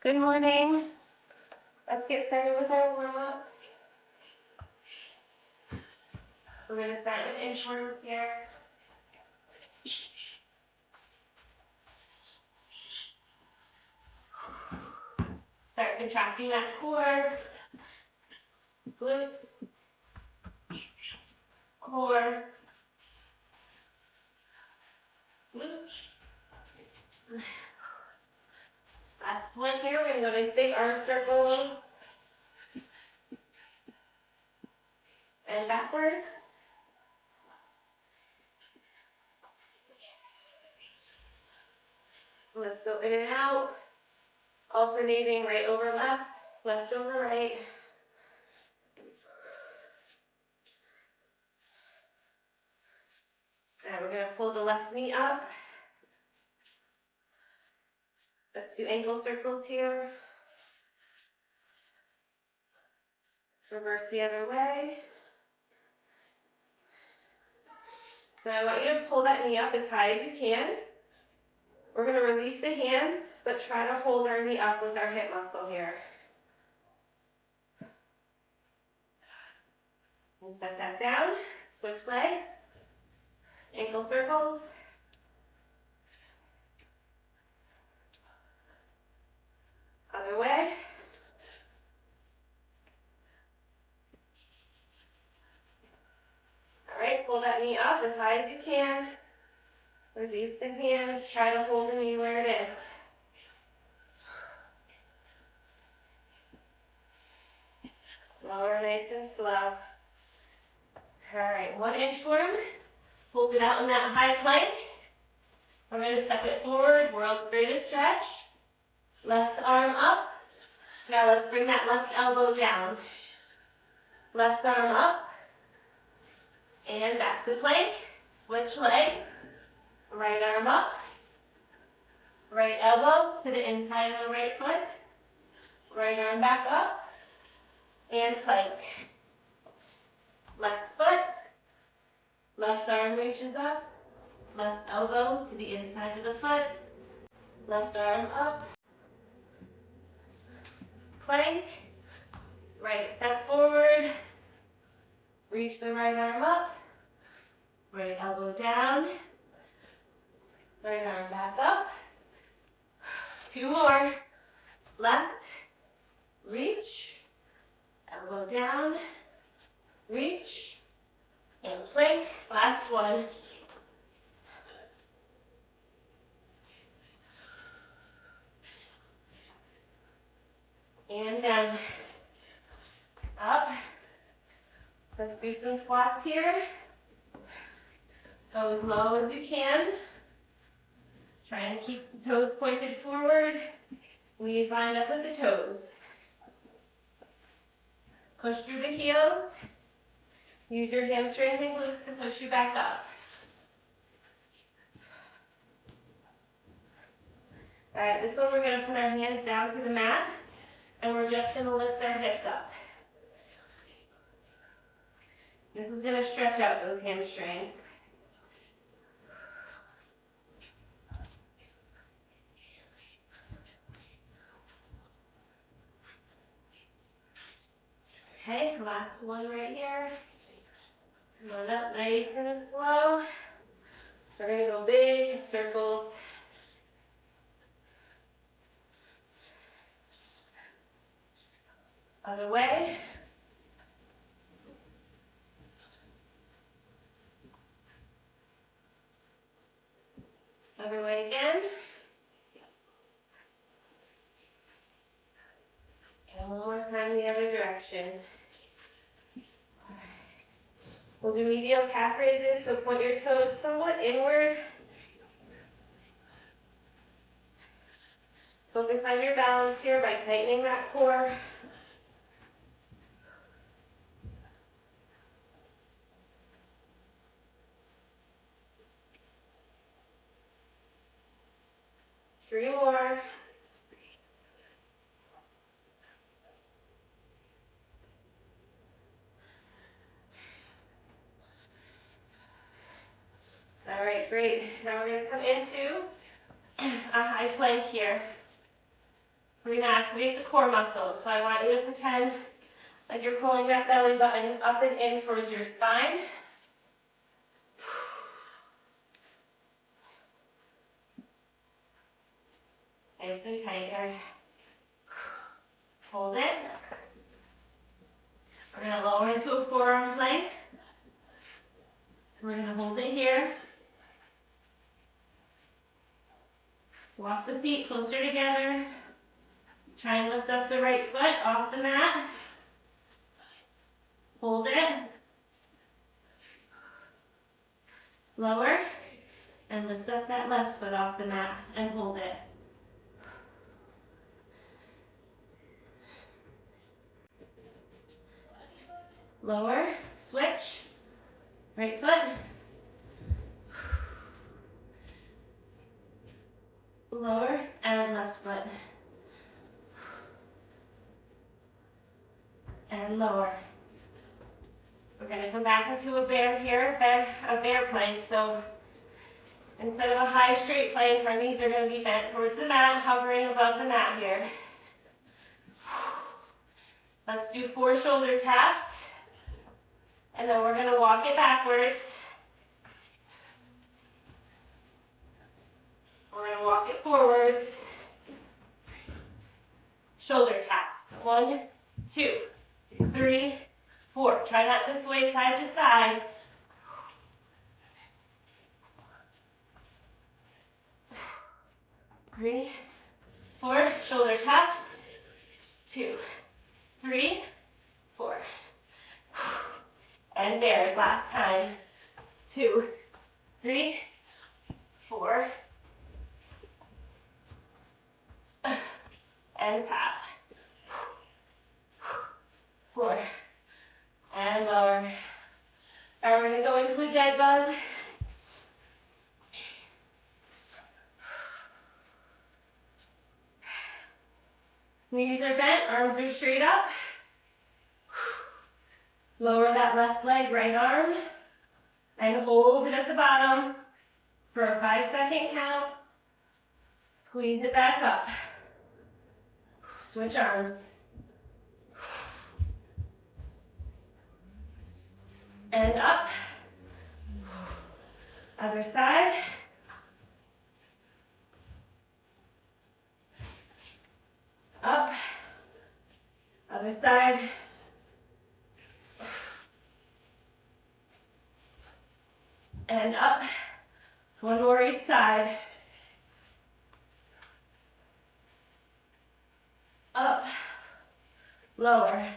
Good morning. Let's get started with our warm-up. We're going to start with inchworms here. Start contracting that core, glutes, core, glutes. Last one here, we're going to go nice big arm circles and backwards. Let's go in and out, alternating right over left, left over right. Now we're going to pull the left knee up. Let's do ankle circles here. Reverse the other way. Now I want you to pull that knee up as high as you can. We're going to release the hands, but try to hold our knee up with our hip muscle here. And set that down. Switch legs. Ankle circles. Other way. All right, pull that knee up as high as you can. Release the hands. Try to hold the knee where it is. Lower nice and slow. All right, 1 inchworm. Hold it out in that high plank. We're going to step it forward, world's greatest stretch. Left arm up. Now let's bring that left elbow down. Left arm up. And back to plank. Switch legs. Right arm up. Right elbow to the inside of the right foot. Right arm back up. And plank. Left foot. Left arm reaches up. Left elbow to the inside of the foot. Left arm up. Plank. Right step forward. Reach the right arm up. Right elbow down. Right arm back up. 2 more. Left. Reach. Elbow down. Reach. And plank. Last one. And down. Up. Let's do some squats here. Go as low as you can. Try and keep the toes pointed forward. Knees lined up with the toes. Push through the heels. Use your hamstrings and glutes to push you back up. All right, this one we're going to put our hands down to the mat, and we're just going to lift our hips up. This is going to stretch out those hamstrings. Okay, last one right here. Come on up nice and slow. We're going to go big circles. Other way. Other way again. And one more time the other direction. We'll do medial calf raises, so point your toes somewhat inward. Focus on your balance here by tightening that core. Three more. All right, great. Now we're going to come into a high plank here. We're gonna activate the core muscles. So I want you to pretend like you're pulling that belly button up and in towards your spine. Nice and tight here. Hold it. We're gonna lower into a forearm plank. We're gonna hold it here. Walk the feet closer together. Try and lift up the right foot off the mat. Hold it. Lower. And lift up that left foot off the mat and hold it. Lower. Switch. Right foot. Lower and left foot. And lower. We're going to come back into a bear here, a bear plank. So instead of a high straight plank, our knees are going to be bent towards the mat, hovering above the mat here. Let's do 4 shoulder taps. And then we're going to walk it backwards. We're going to walk it forwards. Shoulder taps. 1, 2, 3, 4. Try not to sway side to side. 3, 4. Shoulder taps. 2, 3, 4. And bears last time. 2, 3, 4. And tap. 4. And lower. All right, we're going to go into a dead bug. Knees are bent, arms are straight up. Lower that left leg, right arm. And hold it at the bottom for a 5-second count. Squeeze it back up. Switch arms. And up. Other side. Up. Other side. And up. 1 more each side. Up. Lower.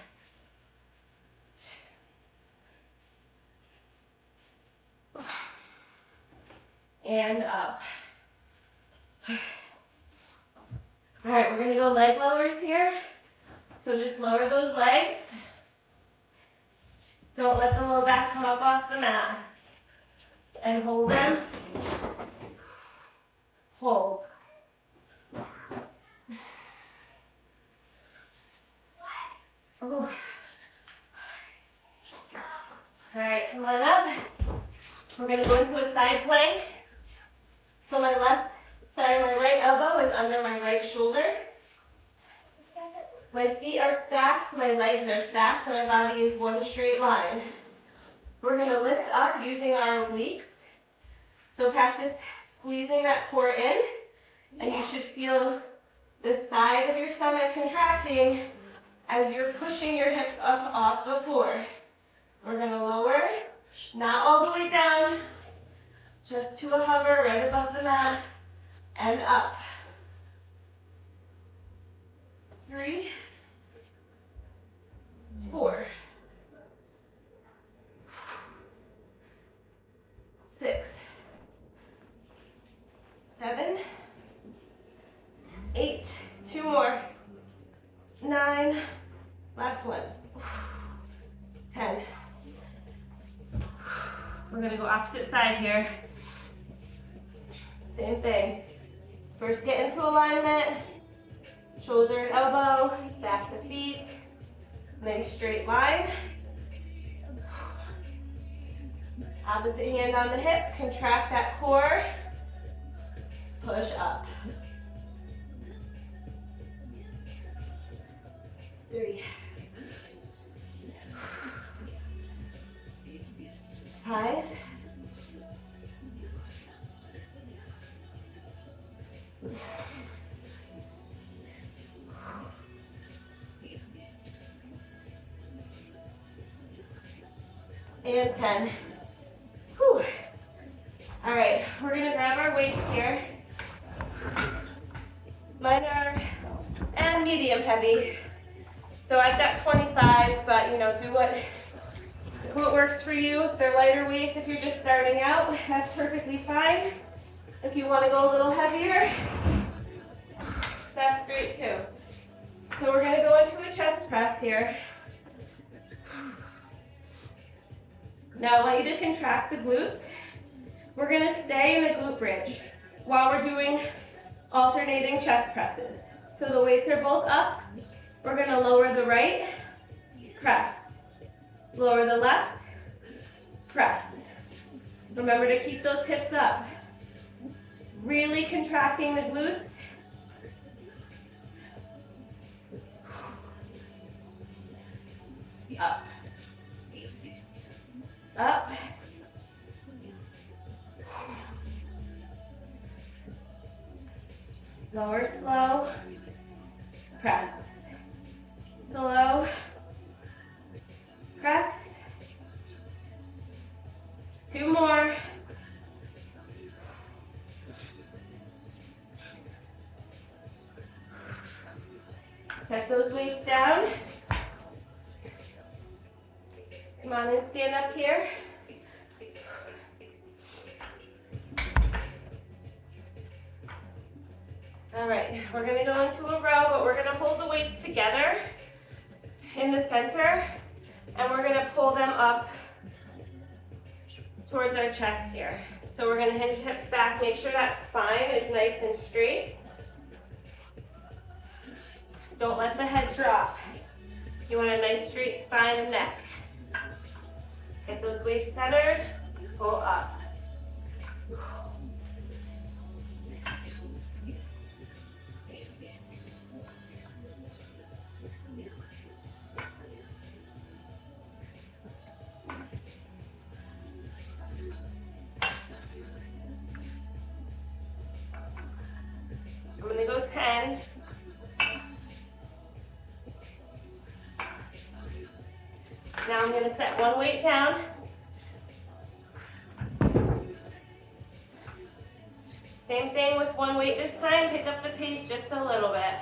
And up. All right, we're going to go leg lowers here. So just lower those legs. Don't let the low back come up off the mat. And hold them. Hold. Oh. All right, come on up. We're going to go into a side plank. So my right elbow is under my right shoulder. My feet are stacked, my legs are stacked, and my body is one straight line. We're going to lift up using our obliques. So practice squeezing that core in, and you should feel the side of your stomach contracting as you're pushing your hips up off the floor. We're going to lower, not all the way down, just to a hover right above the mat, and up. 3, 4, 6, 7, 8, 2 more, 9, last one, 10. We're gonna go opposite side here. Same thing. First get into alignment, shoulder and elbow, stack the feet, nice straight line. Opposite hand on the hip, contract that core, push up. 3, 5, and 10. Whew. All right, we're gonna grab our weights here. Mine are medium heavy. So I've got 25s, but do what works for you. If they're lighter weights, if you're just starting out, that's perfectly fine. If you want to go a little heavier, that's great too. So we're going to go into a chest press here. Now I want you to contract the glutes. We're going to stay in a glute bridge while we're doing alternating chest presses. So the weights are both up. We're going to lower the right, press. Lower the left, press. Remember to keep those hips up. Really contracting the glutes. Up. Up. Lower slow. Press. Slow. Press. 2 more. Set those weights down. Come on and stand up here. All right, we're gonna go into a row, but we're gonna hold the weights together in the center, and we're gonna pull them up towards our chest here. So we're gonna hinge hips back, make sure that spine is nice and straight. Don't let the head drop. You want a nice straight spine and neck. Get those weights centered, pull up. I'm gonna go 10. Now I'm gonna set one weight down. Same thing with one weight this time, pick up the pace just a little bit.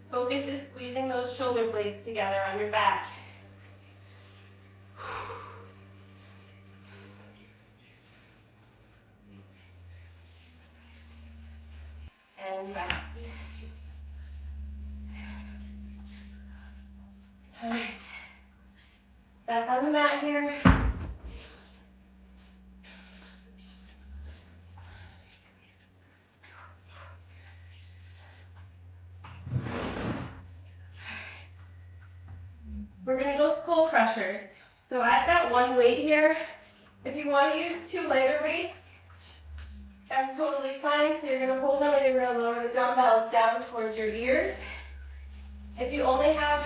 Focus is squeezing those shoulder blades together on your back. And rest. All right. Back on the mat here. We're gonna go skull crushers. So I've got one weight here. If you want to use 2 lighter weights, that's totally fine. So you're gonna hold them and you're gonna lower the dumbbells down towards your ears. If you only have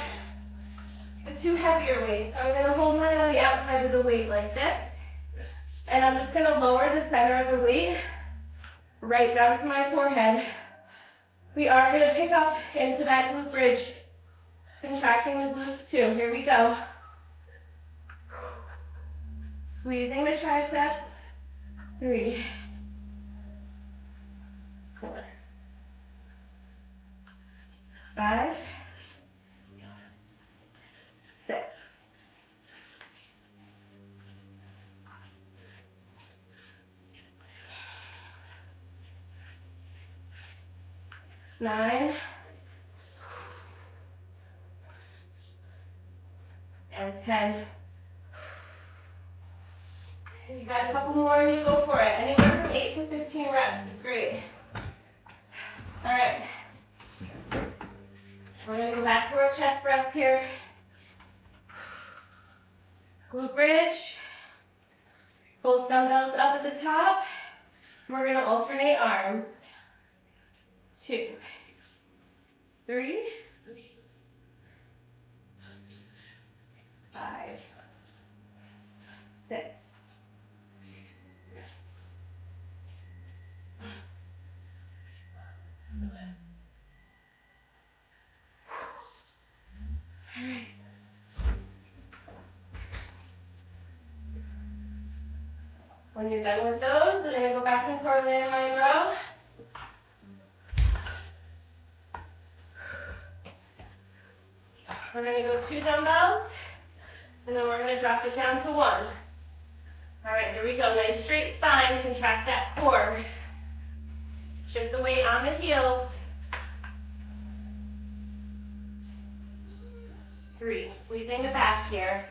the 2 heavier weights, I'm gonna hold mine on the outside of the weight like this. And I'm just gonna lower the center of the weight right down to my forehead. We are gonna pick up into that glute bridge, contracting the glutes too. Here we go. Squeezing the triceps. 3, 4, 5, 6, 9, and 10. You got a couple more and you go for it. Anywhere from 8 to 15 reps is great. All right. We're gonna go back to our chest press here. Glute bridge. Both dumbbells up at the top. We're gonna alternate arms. 2, 3, 5, 6. When you're done with those, we're gonna go back into our landmine row. We're gonna go 2 dumbbells, and then we're gonna drop it down to 1. All right, here we go. Nice straight spine, contract that core. Shift the weight on the heels. 3, squeezing the back here.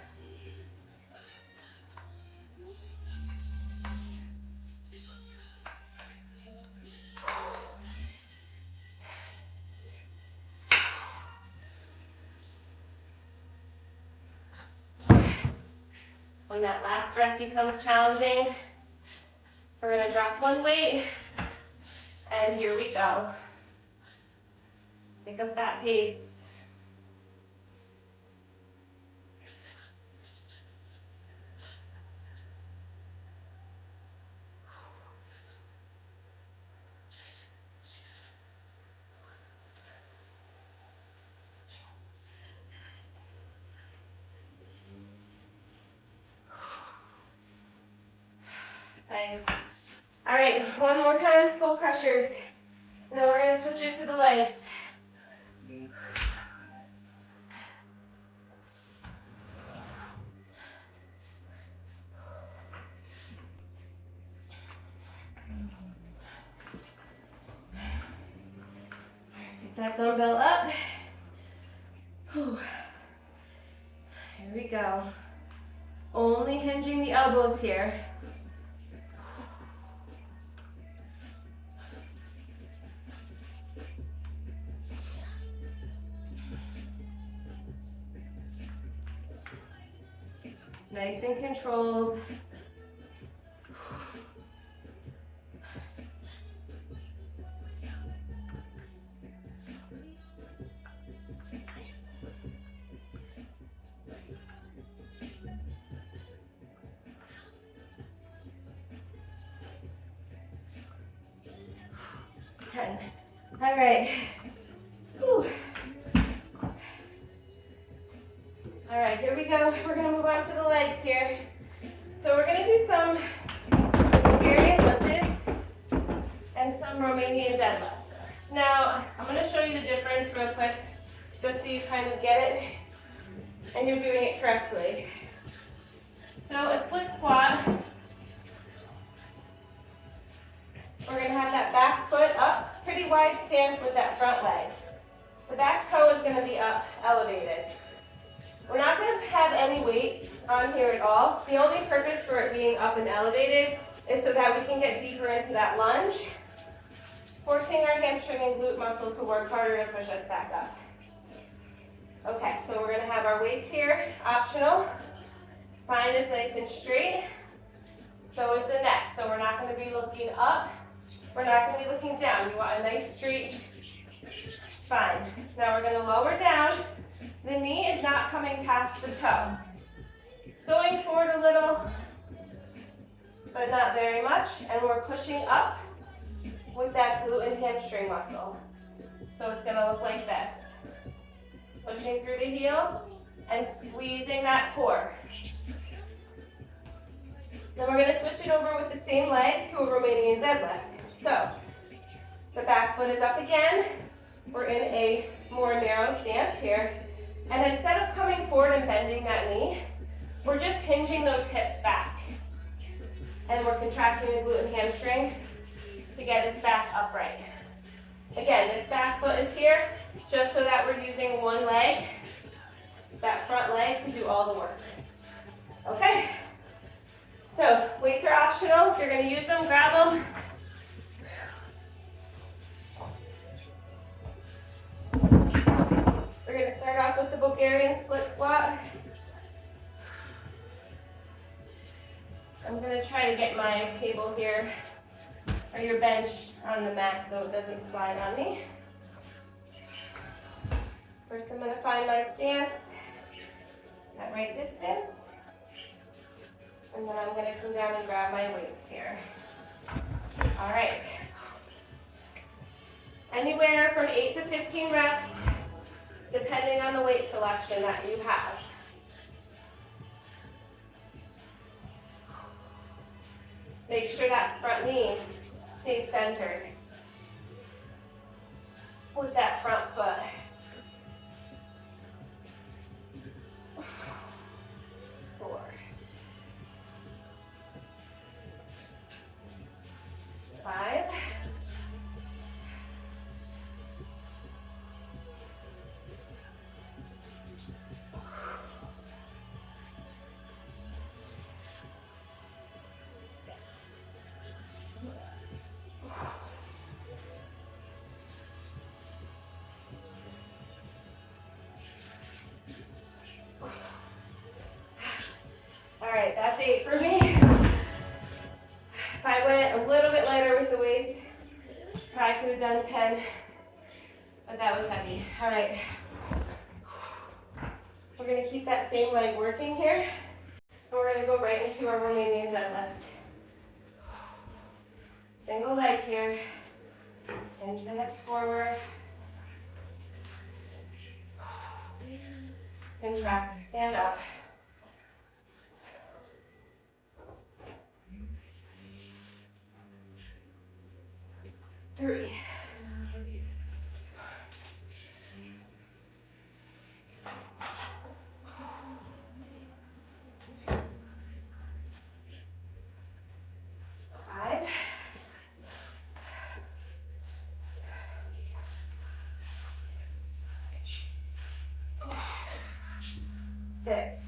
When that last breath becomes challenging, we're gonna drop one weight, and here we go. Pick up that pace. Nice. All right, one more time, skull crushers. And then we're gonna switch it to the legs. Get that dumbbell up. Whew. Here we go. Only hinging the elbows here. Nice and controlled. All right. Whew. All right, here we go. We're gonna move on to the legs here. So we're gonna do some Bulgarian lunges and some Romanian deadlifts. Now, I'm gonna show you the difference real quick, just so you kind of get it and you're doing it correctly. So a split squat, we're gonna have that back foot up, pretty wide stance with that front leg. The back toe is gonna be up, elevated. We're not gonna have any weight on here at all. The only purpose for it being up and elevated is so that we can get deeper into that lunge, forcing our hamstring and glute muscle to work harder and push us back up. Okay, so we're gonna have our weights here, optional. Spine is nice and straight. So is the neck. So we're not gonna be looking up. We're not gonna be looking down. You want a nice straight spine. Now we're gonna lower down. The knee is not coming past the toe. It's going forward a little, but not very much. And we're pushing up with that glute and hamstring muscle. So it's gonna look like this. Pushing through the heel and squeezing that core. Then we're gonna switch it over with the same leg to a Romanian deadlift. So, the back foot is up again. We're in a more narrow stance here. And instead of coming forward and bending that knee, we're just hinging those hips back. And we're contracting the glute and hamstring to get us back upright. Again, this back foot is here just so that we're using one leg, that front leg, to do all the work. Okay? So, weights are optional. If you're going to use them, grab them. We're going to start off with the Bulgarian split squat. I'm gonna try to get my table here, or your bench on the mat so it doesn't slide on me. First, I'm gonna find my stance at right distance. And then I'm gonna come down and grab my weights here. All right. Anywhere from 8 to 15 reps, depending on the weight selection that you have. Make sure that front knee stays centered with that front foot. 4, 5, 8 for me. If I went a little bit lighter with the weights, probably could have done 10, but that was heavy. All right. We're gonna keep that same leg working here, and we're gonna go right into our Romanian deadlift. Single leg here, hinge the hips forward, contract, stand up. 3, 5, 6,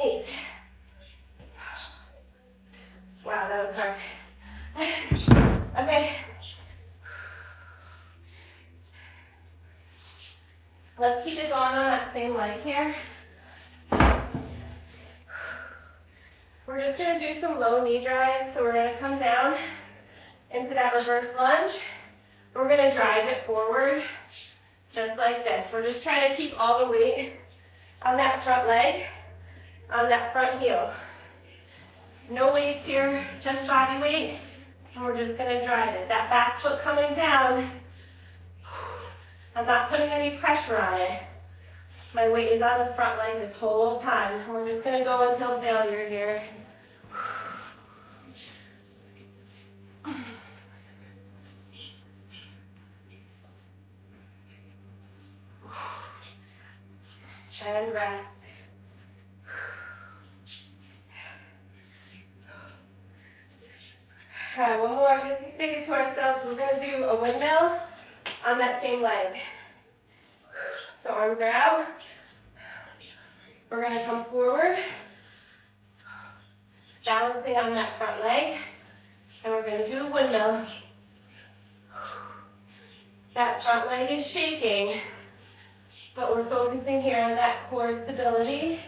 8. Wow, that was hard. Okay. Let's keep it going on that same leg here. We're just going to do some low knee drives. So we're going to come down into that reverse lunge. We're going to drive it forward just like this. We're just trying to keep all the weight on that front leg, on that front heel. No weights here, just body weight. And we're just going to drive it. That back foot coming down, I'm not putting any pressure on it. My weight is on the front leg this whole time. And we're just going to go until failure here. And rest. All right, one more, just to stick it to ourselves. We're going to do a windmill on that same leg. So arms are out. We're going to come forward, balancing on that front leg, and we're going to do a windmill. That front leg is shaking, but we're focusing here on that core stability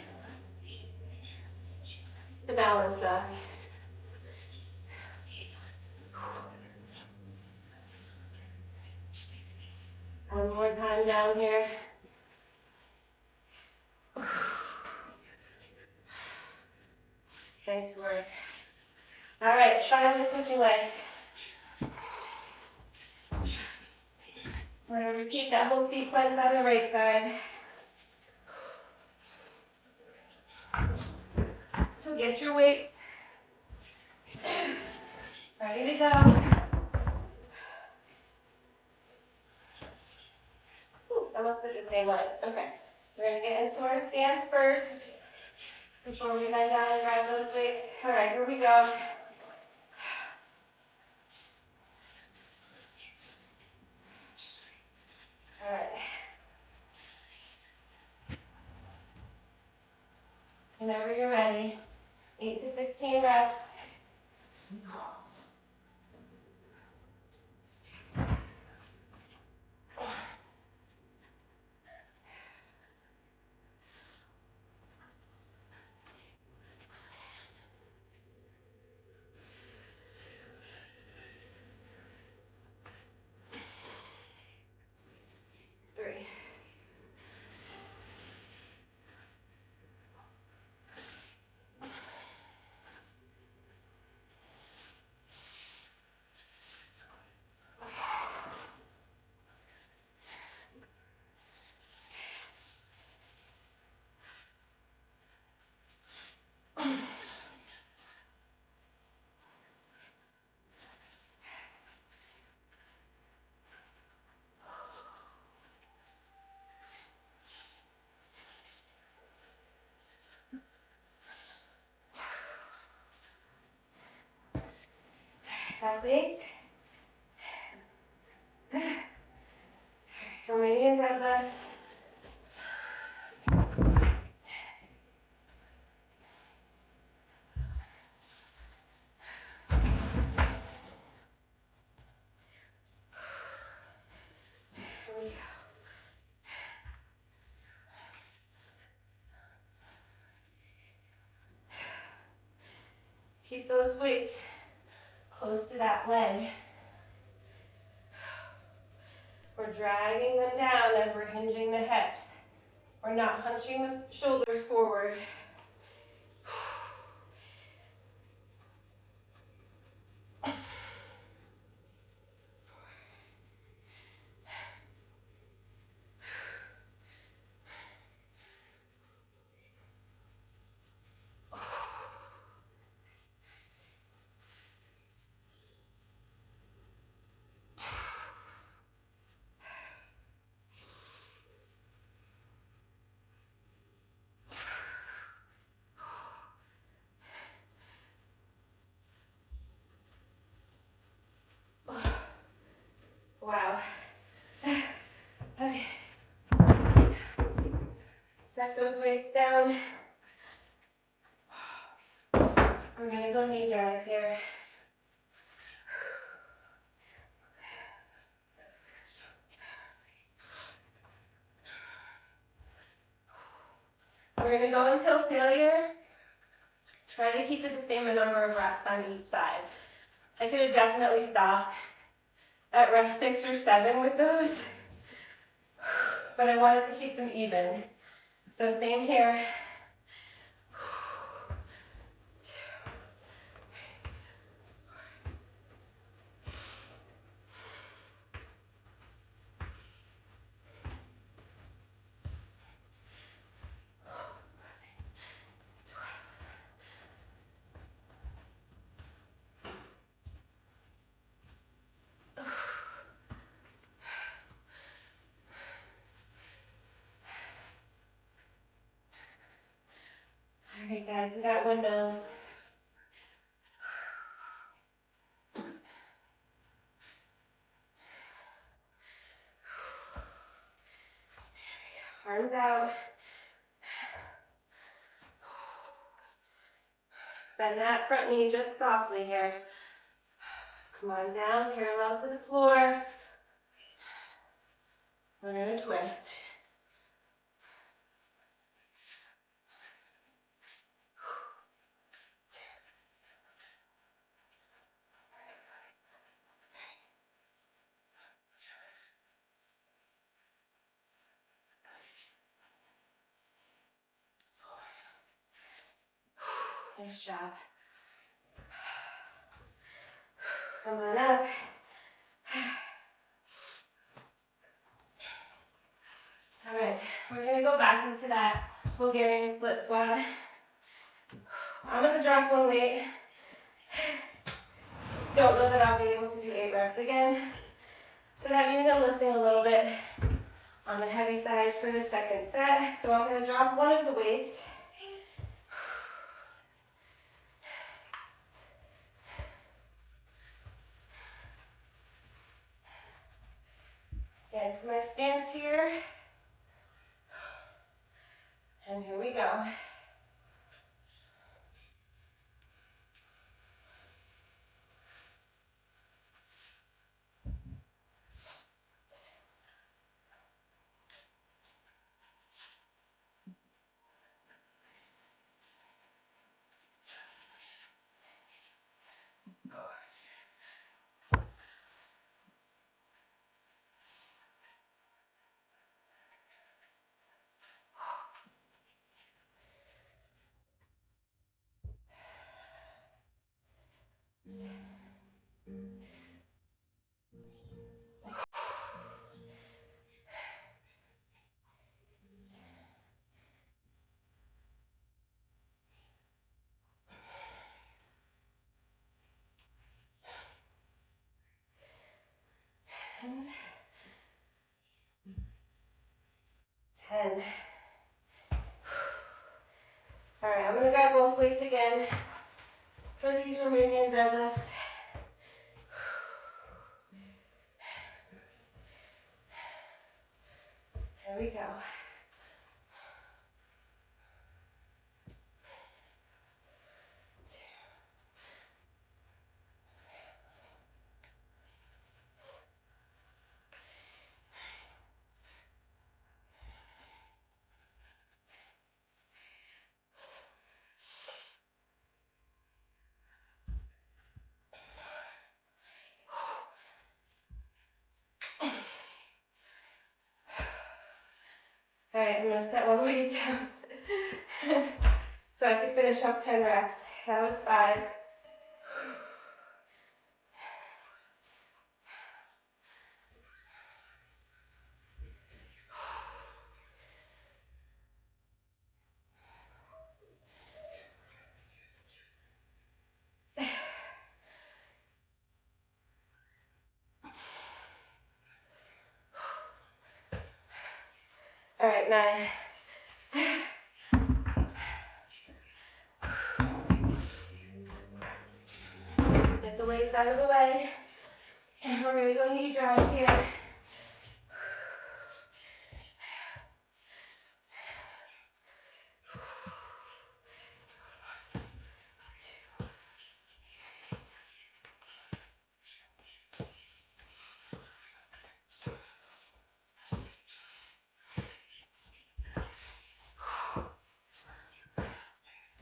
to balance us. One more time down here. Nice work. All right, finally switching legs. We're going to repeat that whole sequence on the right side. So get your weights. Ready to go. Ooh, I must have the same leg. Okay. We're going to get into our stance first before we bend down and grab those weights. All right, here we go. All right. Whenever you're ready, 8 to 15 reps. weight. Romanian deadlifts. Here we go. Keep those weights close to that leg. We're dragging them down as we're hinging the hips. We're not hunching the shoulders forward. Wow. Okay. Set those weights down. We're gonna go knee drive here. We're gonna go until failure. Try to keep it the same number of reps on each side. I could have definitely stopped at rep 6 or 7 with those, but I wanted to keep them even. So same here. All right, guys, we got windmills. Arms out. Bend that front knee just softly here. Come on down, parallel to the floor. We're gonna twist. Nice job. Come on up. All right, we're gonna go back into that Bulgarian split squat. I'm gonna drop one weight. Don't know that I'll be able to do 8 reps again. So that means I'm lifting a little bit on the heavy side for the second set. So I'm gonna drop one of the weights. Get into my stance here. And here we go. And 10. All right, I'm gonna grab both weights again for these Romanian deadlifts. There we go. All right, I'm gonna set one weight down so I can finish up 10 reps. That was 5. All right, 9. Just get the weights out of the way. And we're gonna go knee drive here.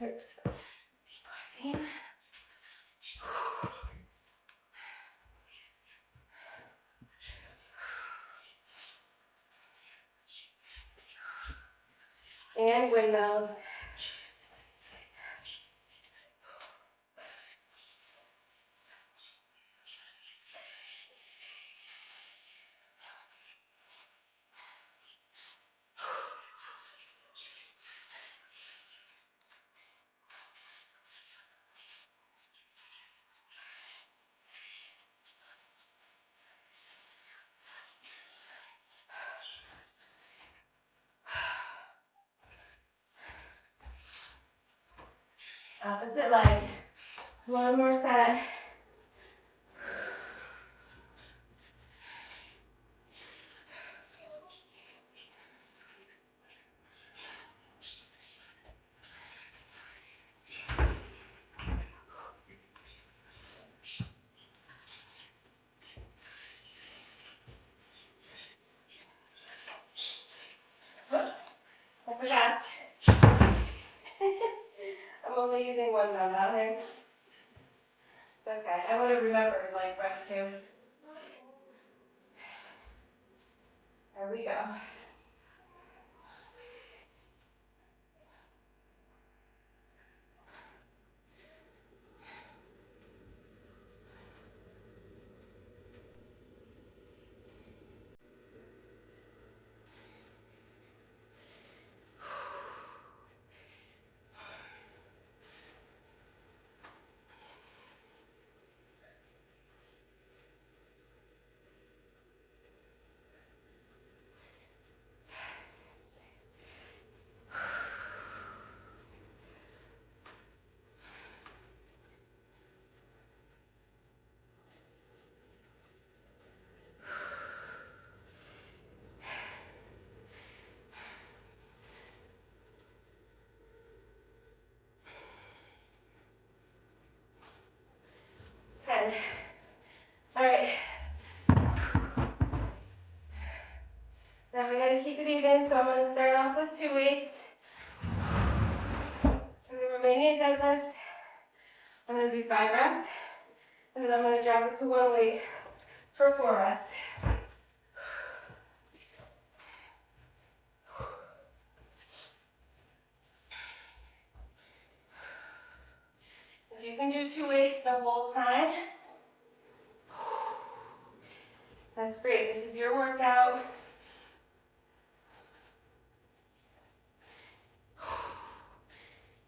There's 14. And windmills. Opposite leg. One more set. Whoops, I forgot. I'm only using one thumb out there. It's okay. I would have remembered like right too. There we go. 10. All right. Now we gotta keep it even, so I'm gonna start off with 2 weights. And the remaining deadlifts, I'm gonna do 5 reps. And then I'm gonna drop it to 1 weight for 4 reps. If you can do 2 weights the whole time, that's great. This is your workout.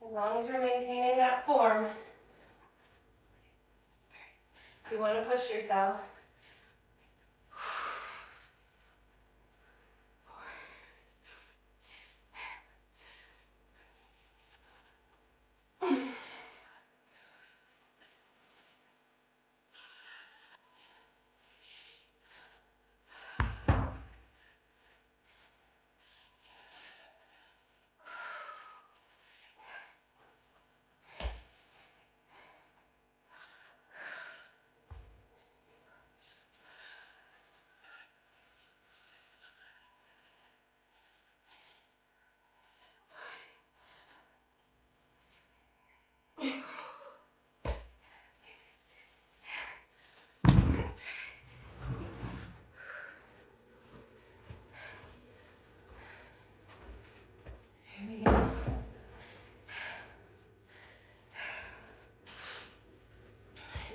As long as you're maintaining that form, you want to push yourself.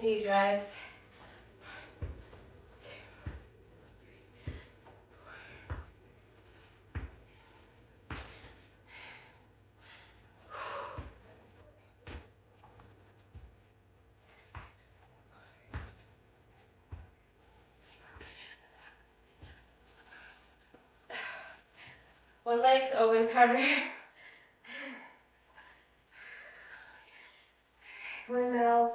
knee drives. 2, 3, 4. One leg's always harder. Windmills.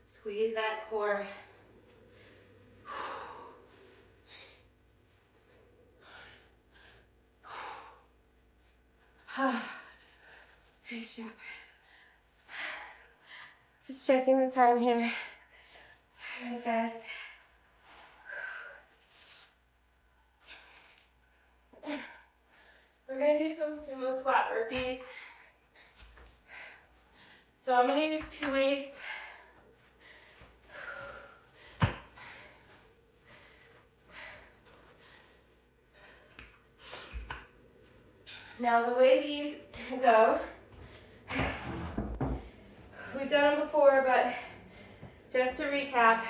Squeeze that core. Nice job. Just checking the time here. All right, guys. We're gonna do some sumo squat burpees. So I'm gonna use 2 weights. Now the way these go, we've done them before, but just to recap,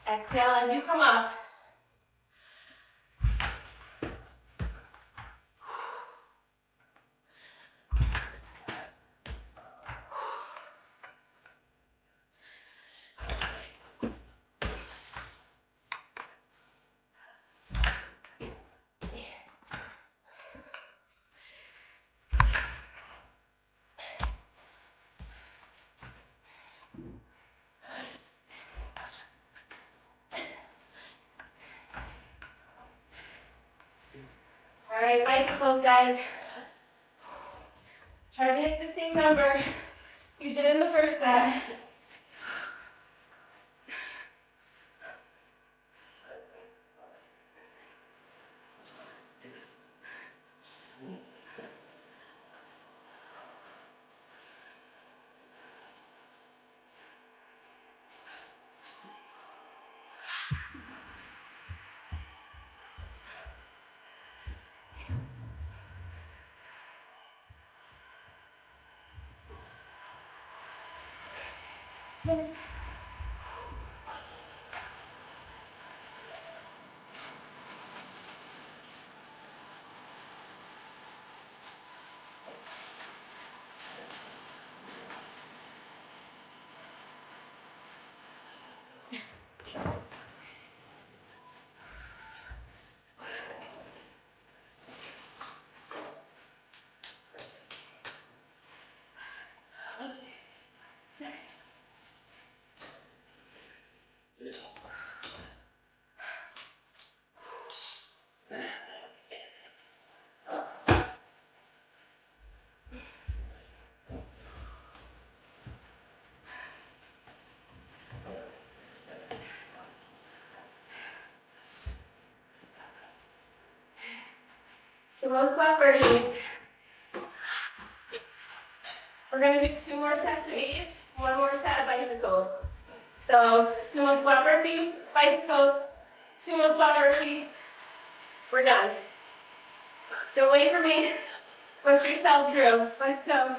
Exhale as you come up. All right, bicycles, guys. Try to hit the same number you did in the first set. Sumo squat burpees. We're going to do 2 more sets of these, 1 more set of bicycles. So sumo squat burpees, bicycles, sumo squat burpees. We're done. Don't wait for me. Push yourself through. Let's go.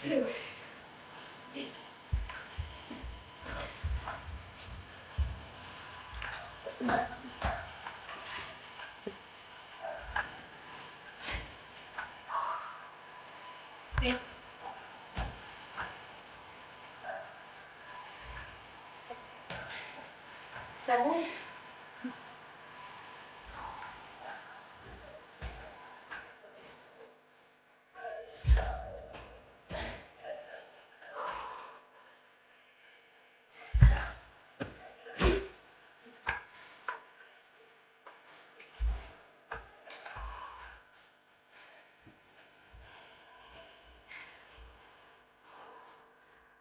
2. 6. 7.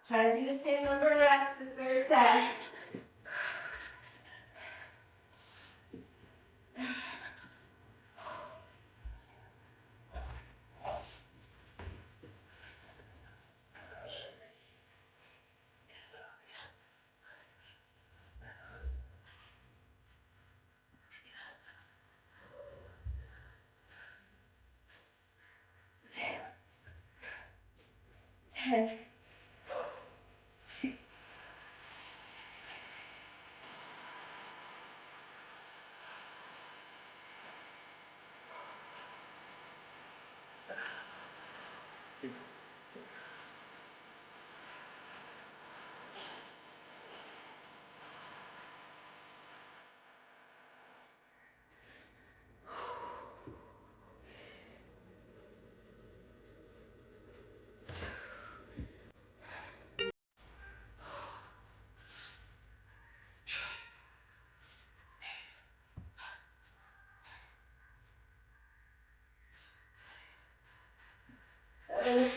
'Try to do the same number of reps this third set. 10. Seven.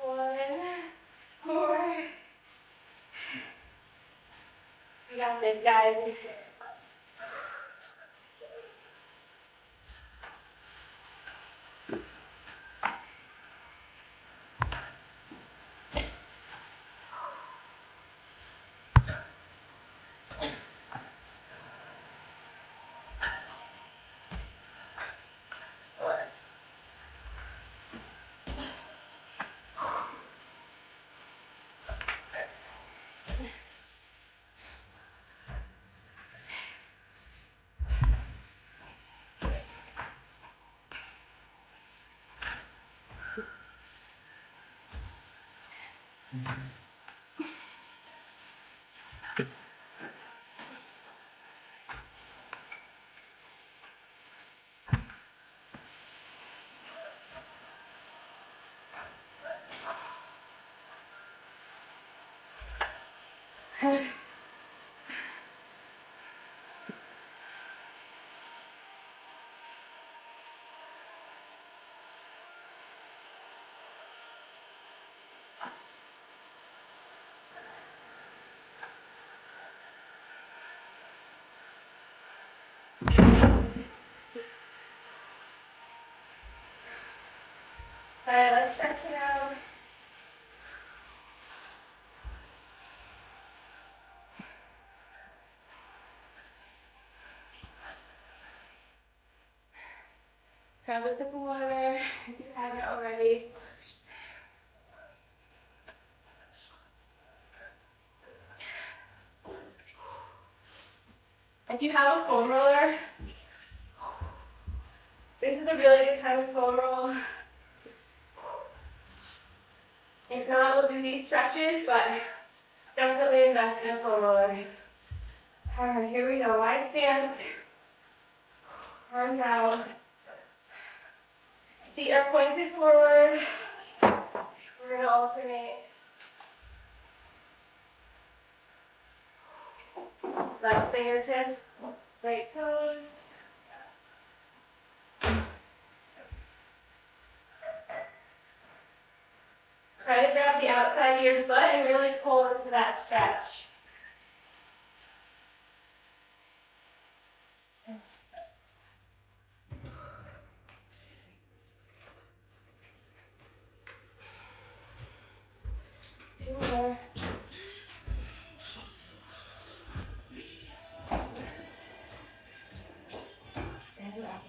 1 more. We got this, guys. All right, let's stretch it out. Grab a sip of water if you haven't already. If you have a foam roller, this is a really good time to foam roll. If not, we'll do these stretches, but definitely invest in a foam roller. All right, here we go. Wide stance, arms out. Feet are pointed forward. We're gonna alternate. Left fingertips, right toes. Try to grab the outside of your foot and really pull into that stretch. Two more. And up.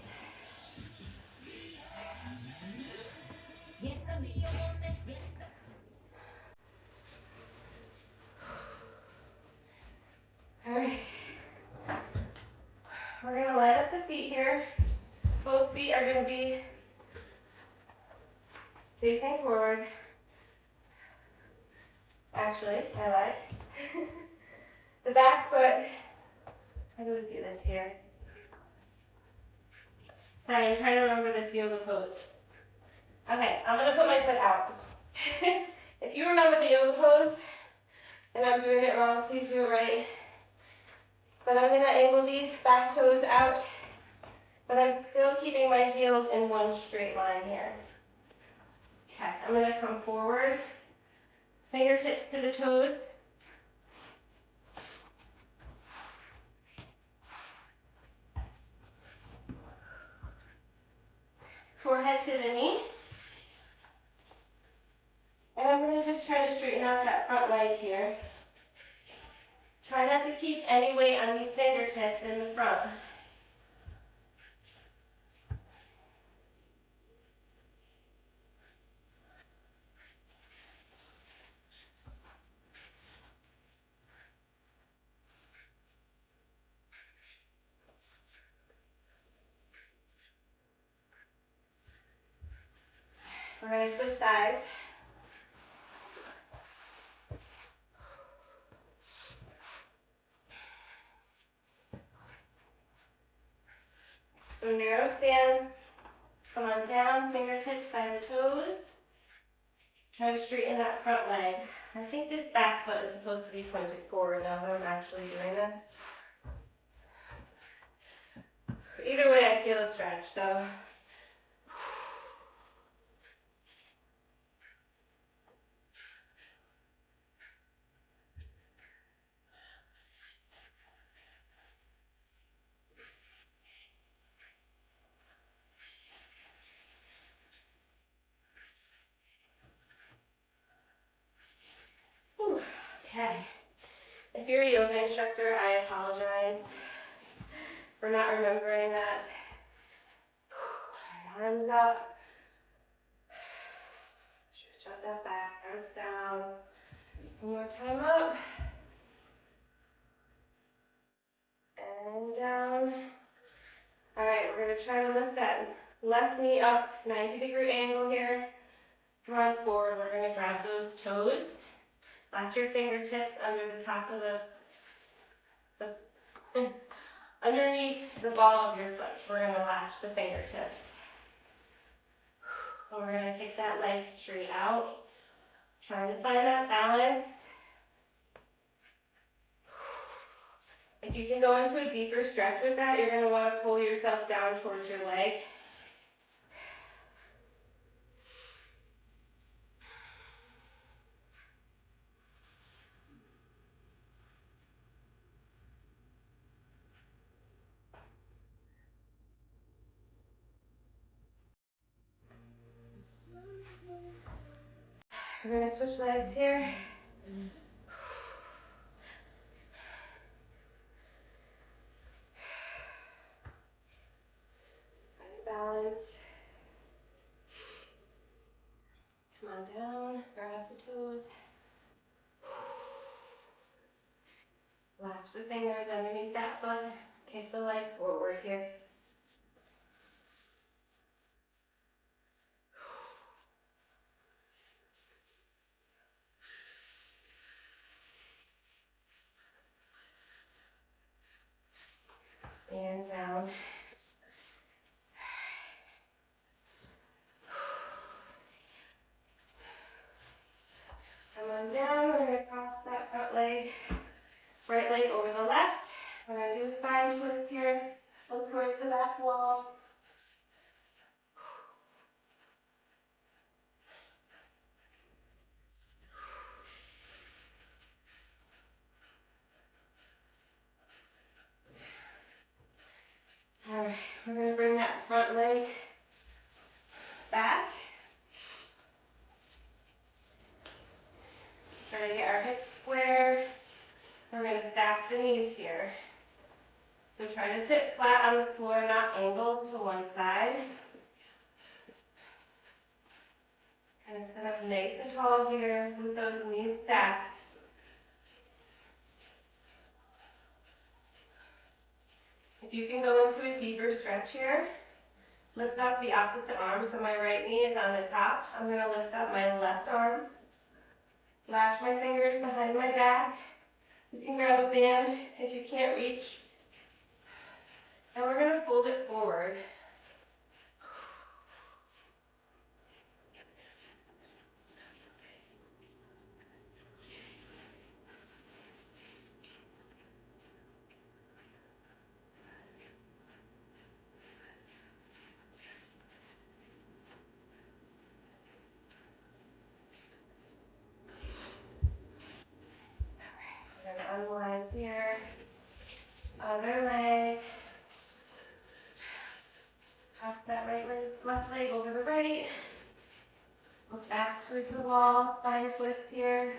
All right. We're gonna line up the feet here. Both feet are gonna be facing forward. Actually, I lied. The back foot, how do we do this here? Sorry, I'm trying to remember this yoga pose. Okay, I'm gonna put my foot out. If you remember the yoga pose, and I'm doing it wrong, please do it right. But I'm gonna angle these back toes out, but I'm still keeping my heels in one straight line here. Okay, I'm gonna come forward, fingertips to the toes. Forehead to the knee. And I'm gonna just try to straighten out that front leg here. Try not to keep any weight on these fingertips in the front. We're gonna switch sides. So narrow stance, come on down, fingertips by the toes. Try to straighten that front leg. I think this back foot is supposed to be pointed forward now that I'm actually doing this. But either way, I feel a stretch, so. Whew. Okay. If you're a yoga instructor, I apologize for not remembering that. Arms up. Stretch out that back, arms down. One more time up. And down. All right, we're gonna try to lift that left knee up, 90-degree angle here. Come on forward, we're gonna grab those toes. Latch your fingertips under the top of the underneath the ball of your foot. We're going to latch the fingertips. And we're going to kick that leg straight out. Trying to find that balance. If you can go into a deeper stretch with that, you're going to want to pull yourself down towards your leg. We're going to switch legs here. Balance. Come on down, grab the toes. Latch the fingers underneath that foot. Kick the leg forward here. And down. Come on down, we're going to cross that front leg, right leg over the left. We're going to do a spine twist here, look towards the back wall. Alright, we're going to bring that front leg back. Try to get our hips square. We're going to stack the knees here. So try to sit flat on the floor, not angled to one side. Kind of sit up nice and tall here with those knees stacked. If you can go into a deeper stretch here, lift up the opposite arm. So my right knee is on the top. I'm going to lift up my left arm. Latch my fingers behind my back. You can grab a band if you can't reach. And we're going to fold it forward. We're going to unwind here. Other leg. Cross that right leg, left leg over the right. Look back towards the wall, spine twist here.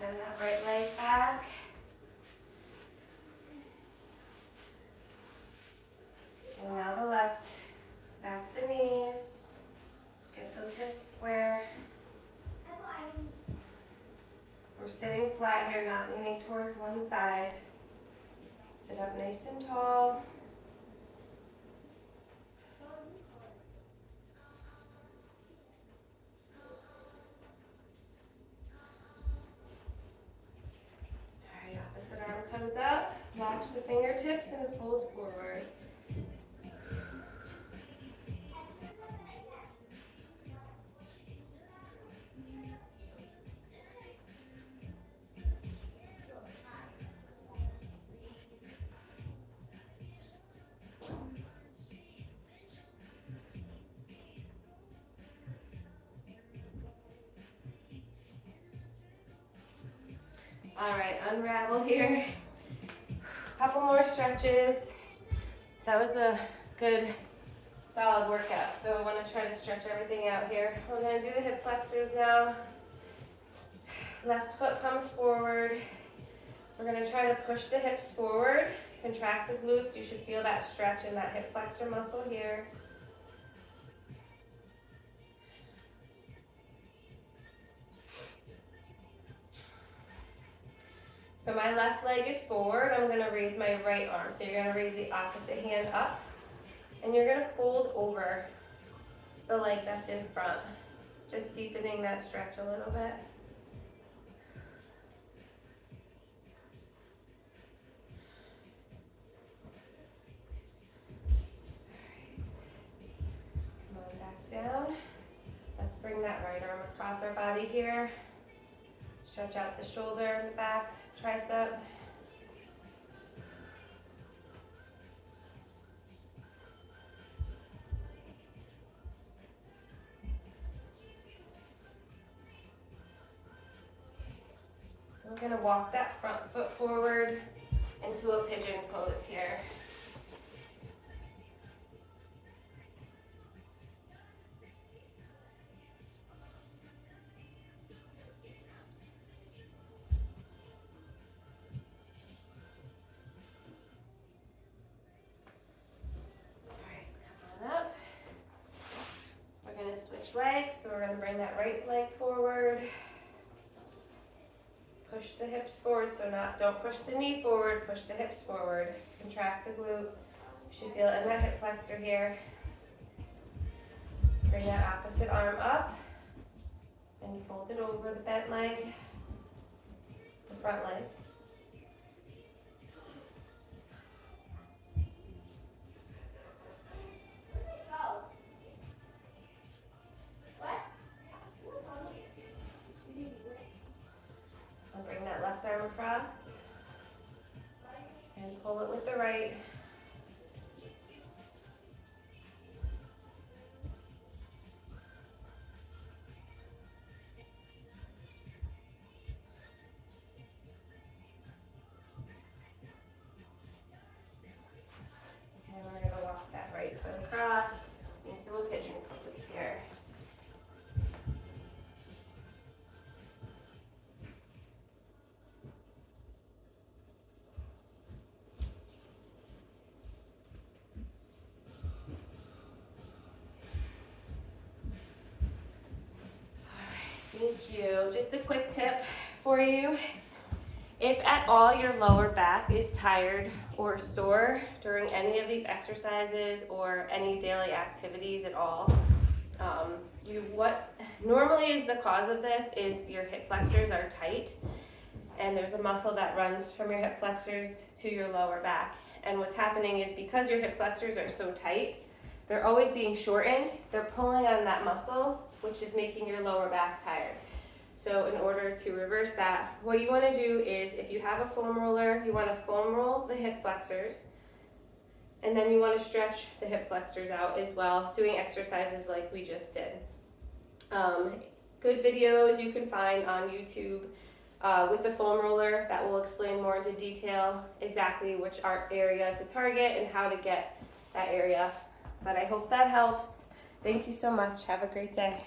Bend that right leg back. And now the left. Stack the knees. Get those hips square. We're sitting flat here, not leaning towards one side. Sit up nice and tall. Alright, opposite arm comes up. Latch the fingertips and fold forward. Alright, unravel here. Couple more stretches. That was a good solid workout. So I want to try to stretch everything out here. We're going to do the hip flexors now. Left foot comes forward. We're going to try to push the hips forward. Contract the glutes. You should feel that stretch in that hip flexor muscle here. So my left leg is forward, I'm gonna raise my right arm. So you're gonna raise the opposite hand up, and you're gonna fold over the leg that's in front, just deepening that stretch a little bit. Come on back down. Let's bring that right arm across our body here. Stretch out the shoulder in the back, tricep. We're gonna walk that front foot forward into a pigeon pose here. Up. We're going to switch legs, so we're going to bring that right leg forward. Push the hips forward, so don't push the knee forward, push the hips forward. Contract the glute. You should feel it in that hip flexor here. Bring that opposite arm up and fold it over the bent leg, the front leg. Bring that left arm across and pull it with the right. And we're going to walk that right foot across into a pigeon pose here. Thank you. Just a quick tip for you. If at all your lower back is tired or sore during any of these exercises or any daily activities at all, what normally is the cause of this is your hip flexors are tight, and there's a muscle that runs from your hip flexors to your lower back. And what's happening is because your hip flexors are so tight, they're always being shortened. They're pulling on that muscle, which is making your lower back tired. So in order to reverse that, what you want to do is, if you have a foam roller, you want to foam roll the hip flexors, and then you want to stretch the hip flexors out as well, doing exercises like we just did. Good videos you can find on YouTube with the foam roller that will explain more into detail exactly which area to target and how to get that area. But I hope that helps. Thank you so much. Have a great day.